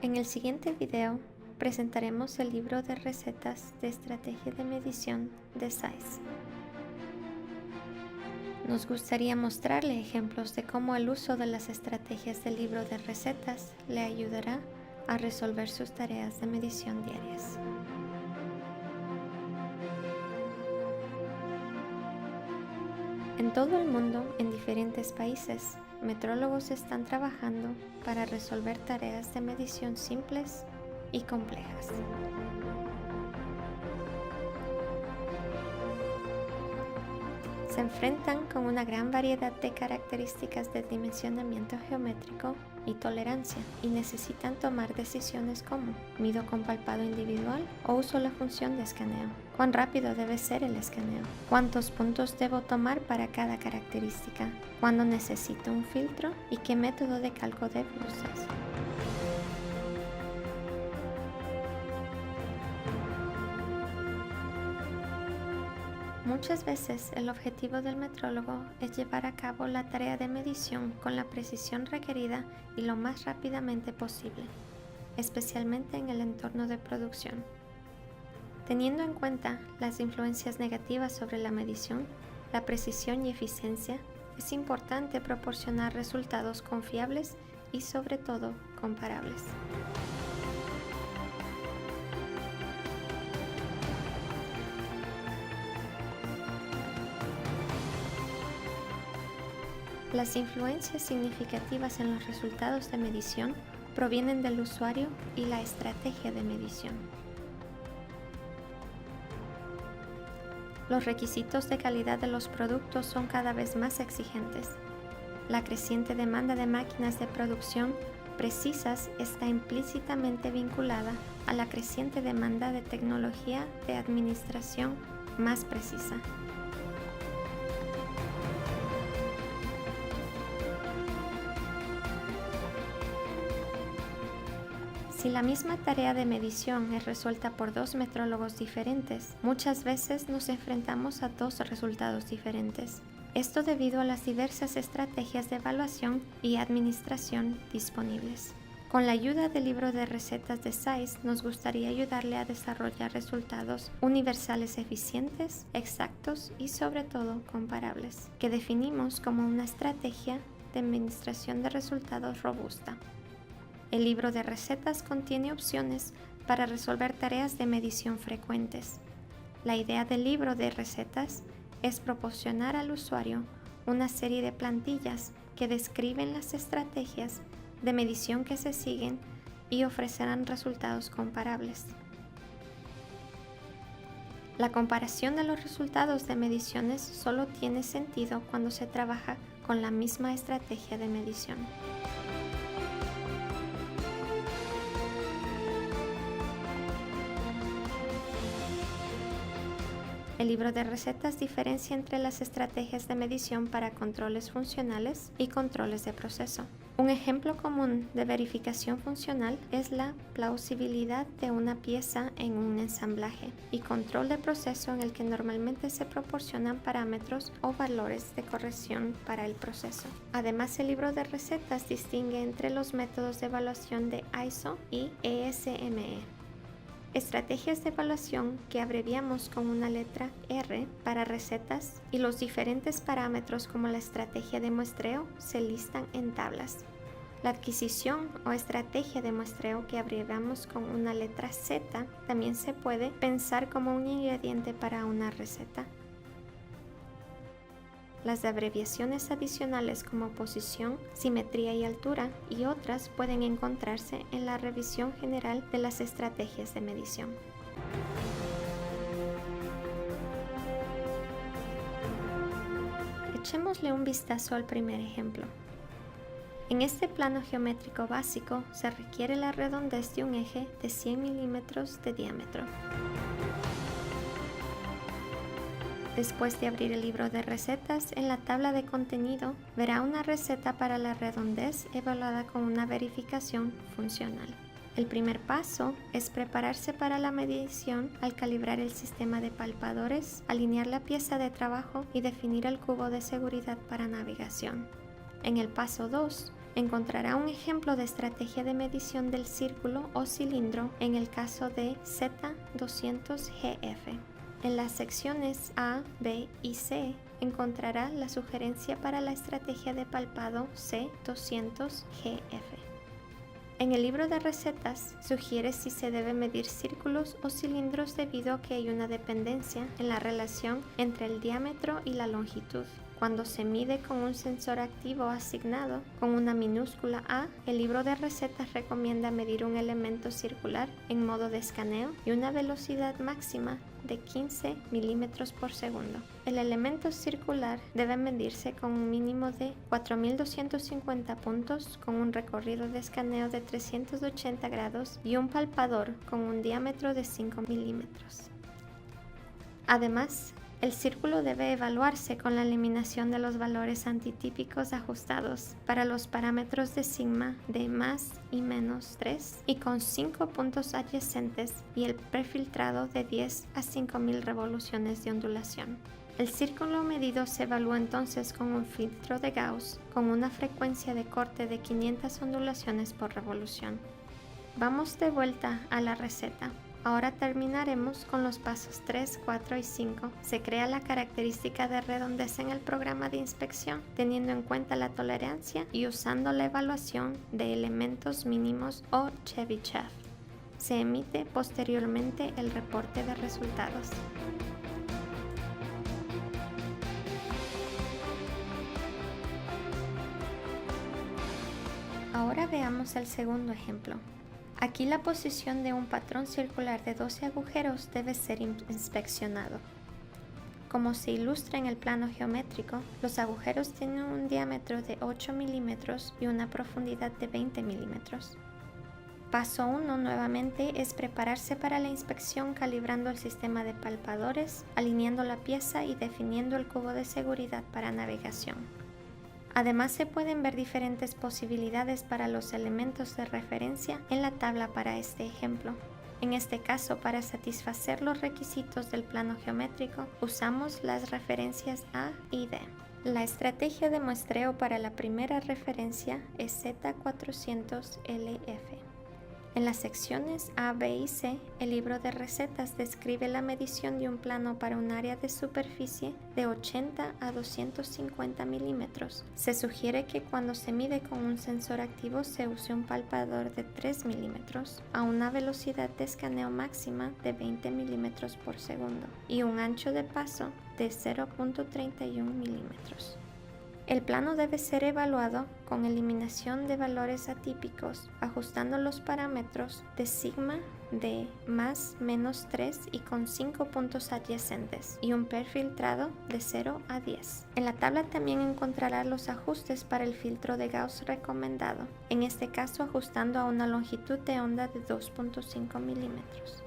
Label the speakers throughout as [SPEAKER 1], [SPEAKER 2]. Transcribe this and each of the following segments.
[SPEAKER 1] En el siguiente video presentaremos el libro de recetas de estrategia de medición de SAIS. Nos gustaría mostrarle ejemplos de cómo el uso de las estrategias del libro de recetas le ayudará a resolver sus tareas de medición diarias. En todo el mundo, en diferentes países, metrólogos están trabajando para resolver tareas de medición simples y complejas. Se enfrentan con una gran variedad de características de dimensionamiento geométrico y tolerancia y necesitan tomar decisiones como: ¿mido con palpado individual o uso la función de escaneo? ¿Cuán rápido debe ser el escaneo? ¿Cuántos puntos debo tomar para cada característica? ¿Cuándo necesito un filtro? ¿Y qué método de cálculo debo usar? Muchas veces el objetivo del metrólogo es llevar a cabo la tarea de medición con la precisión requerida y lo más rápidamente posible, especialmente en el entorno de producción. Teniendo en cuenta las influencias negativas sobre la medición, la precisión y eficiencia, es importante proporcionar resultados confiables y sobre todo comparables. Las influencias significativas en los resultados de medición provienen del usuario y la estrategia de medición. Los requisitos de calidad de los productos son cada vez más exigentes. La creciente demanda de máquinas de producción precisas está implícitamente vinculada a la creciente demanda de tecnología de administración más precisa. Si la misma tarea de medición es resuelta por dos metrólogos diferentes, muchas veces nos enfrentamos a dos resultados diferentes. Esto debido a las diversas estrategias de evaluación y administración disponibles. Con la ayuda del libro de recetas de SAIS, nos gustaría ayudarle a desarrollar resultados universales eficientes, exactos y sobre todo comparables, que definimos como una estrategia de administración de resultados robusta. El libro de recetas contiene opciones para resolver tareas de medición frecuentes. La idea del libro de recetas es proporcionar al usuario una serie de plantillas que describen las estrategias de medición que se siguen y ofrecerán resultados comparables. La comparación de los resultados de mediciones solo tiene sentido cuando se trabaja con la misma estrategia de medición. El libro de recetas diferencia entre las estrategias de medición para controles funcionales y controles de proceso. Un ejemplo común de verificación funcional es la plausibilidad de una pieza en un ensamblaje y control de proceso en el que normalmente se proporcionan parámetros o valores de corrección para el proceso. Además, el libro de recetas distingue entre los métodos de evaluación de ISO y ESME. Estrategias de evaluación que abreviamos con una letra R para recetas y los diferentes parámetros como la estrategia de muestreo se listan en tablas. La adquisición o estrategia de muestreo que abreviamos con una letra Z también se puede pensar como un ingrediente para una receta. Las abreviaciones adicionales como posición, simetría y altura y otras pueden encontrarse en la revisión general de las estrategias de medición. Echémosle un vistazo al primer ejemplo. En este plano geométrico básico se requiere la redondez de un eje de 100 milímetros de diámetro. Después de abrir el libro de recetas, en la tabla de contenido verá una receta para la redondez evaluada con una verificación funcional. El primer paso es prepararse para la medición al calibrar el sistema de palpadores, alinear la pieza de trabajo y definir el cubo de seguridad para navegación. En el paso 2, Encontrará un ejemplo de estrategia de medición del círculo o cilindro en el caso de Z200GF. En las secciones A, B y C encontrará la sugerencia para la estrategia de palpado C200GF. En el libro de recetas sugiere si se debe medir círculos o cilindros debido a que hay una dependencia en la relación entre el diámetro y la longitud. Cuando se mide con un sensor activo asignado con una minúscula a, el libro de recetas recomienda medir un elemento circular en modo de escaneo y una velocidad máxima de 15 milímetros por segundo. El elemento circular debe medirse con un mínimo de 4.250 puntos con un recorrido de escaneo de 380 grados y un palpador con un diámetro de 5 milímetros. Además, el círculo debe evaluarse con la eliminación de los valores antitípicos ajustados para los parámetros de sigma de más y menos 3 y con 5 puntos adyacentes y el prefiltrado de 10 a 5.000 revoluciones de ondulación. El círculo medido se evalúa entonces con un filtro de Gauss con una frecuencia de corte de 500 ondulaciones por revolución. Vamos de vuelta a la receta. Ahora terminaremos con los pasos 3, 4 y 5. Se crea la característica de redondez en el programa de inspección, teniendo en cuenta la tolerancia y usando la evaluación de elementos mínimos o Chebyshev. Se emite posteriormente el reporte de resultados. Ahora veamos el segundo ejemplo. Aquí la posición de un patrón circular de 12 agujeros debe ser inspeccionado. Como se ilustra en el plano geométrico, los agujeros tienen un diámetro de 8 milímetros y una profundidad de 20 milímetros. Paso 1 nuevamente es prepararse para la inspección calibrando el sistema de palpadores, alineando la pieza y definiendo el cubo de seguridad para navegación. Además, se pueden ver diferentes posibilidades para los elementos de referencia en la tabla para este ejemplo. En este caso, para satisfacer los requisitos del plano geométrico, usamos las referencias A y D. La estrategia de muestreo para la primera referencia es Z400LF. En las secciones A, B y C, el libro de recetas describe la medición de un plano para un área de superficie de 80 a 250 milímetros. Se sugiere que cuando se mide con un sensor activo se use un palpador de 3 milímetros a una velocidad de escaneo máxima de 20 milímetros por segundo y un ancho de paso de 0.31 milímetros. El plano debe ser evaluado con eliminación de valores atípicos, ajustando los parámetros de sigma de más menos 3 y con 5 puntos adyacentes y un perfiltrado de 0 a 10. En la tabla también encontrará los ajustes para el filtro de Gauss recomendado, en este caso ajustando a una longitud de onda de 2.5 milímetros.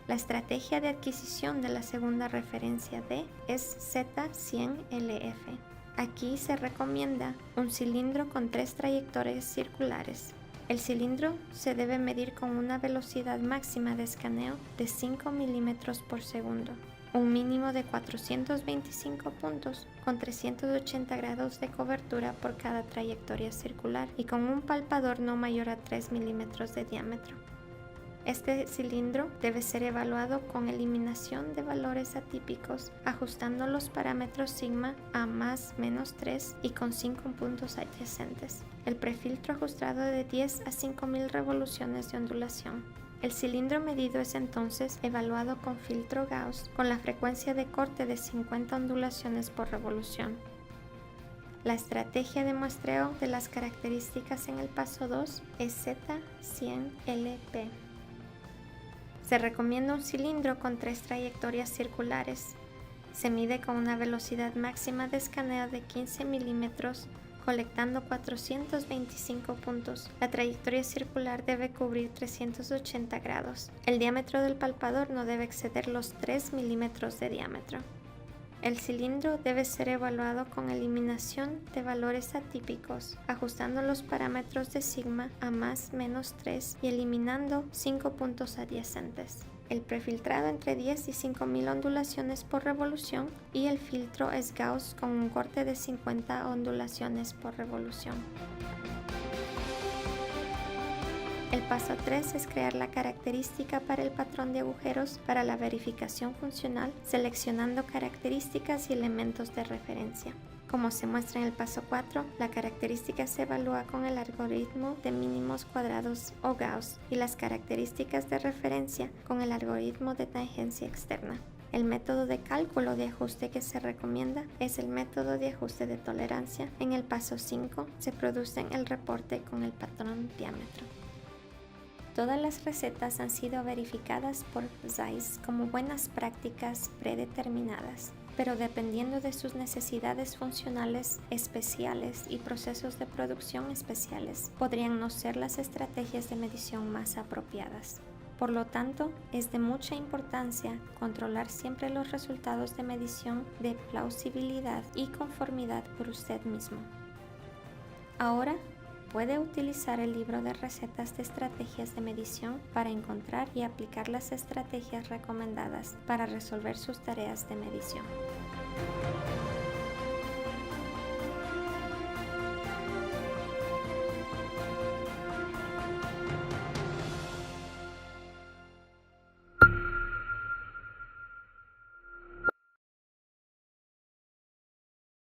[SPEAKER 1] La estrategia de adquisición de la segunda referencia D es Z100LF. Aquí se recomienda un cilindro con 3 trayectorias circulares. El cilindro se debe medir con una velocidad máxima de escaneo de 5 milímetros por segundo, un mínimo de 425 puntos con 380 grados de cobertura por cada trayectoria circular y con un palpador no mayor a 3 milímetros de diámetro. Este cilindro debe ser evaluado con eliminación de valores atípicos, ajustando los parámetros sigma a más menos 3 y con 5 puntos adyacentes. El prefiltro ajustado de 10 a 5.000 revoluciones de ondulación. El cilindro medido es entonces evaluado con filtro Gauss con la frecuencia de corte de 50 ondulaciones por revolución. La estrategia de muestreo de las características en el paso 2 es Z100LP. Se recomienda un cilindro con 3 trayectorias circulares. Se mide con una velocidad máxima de escaneo de 15 milímetros, colectando 425 puntos. La trayectoria circular debe cubrir 380 grados. El diámetro del palpador no debe exceder los 3 milímetros de diámetro. El cilindro debe ser evaluado con eliminación de valores atípicos, ajustando los parámetros de sigma a más menos 3 y eliminando 5 puntos adyacentes. El prefiltrado entre 10 y 5.000 ondulaciones por revolución y el filtro es Gauss con un corte de 50 ondulaciones por revolución. El paso 3 es crear la característica para el patrón de agujeros para la verificación funcional, seleccionando características y elementos de referencia. Como se muestra en el paso 4, la característica se evalúa con el algoritmo de mínimos cuadrados o Gauss y las características de referencia con el algoritmo de tangencia externa. El método de cálculo de ajuste que se recomienda es el método de ajuste de tolerancia. En el paso 5 se produce el reporte con el patrón diámetro. Todas las recetas han sido verificadas por Zeiss como buenas prácticas predeterminadas, pero dependiendo de sus necesidades funcionales especiales y procesos de producción especiales, podrían no ser las estrategias de medición más apropiadas. Por lo tanto, es de mucha importancia controlar siempre los resultados de medición de plausibilidad y conformidad por usted mismo. Ahora, puede utilizar el libro de recetas de estrategias de medición para encontrar y aplicar las estrategias recomendadas para resolver sus tareas de medición.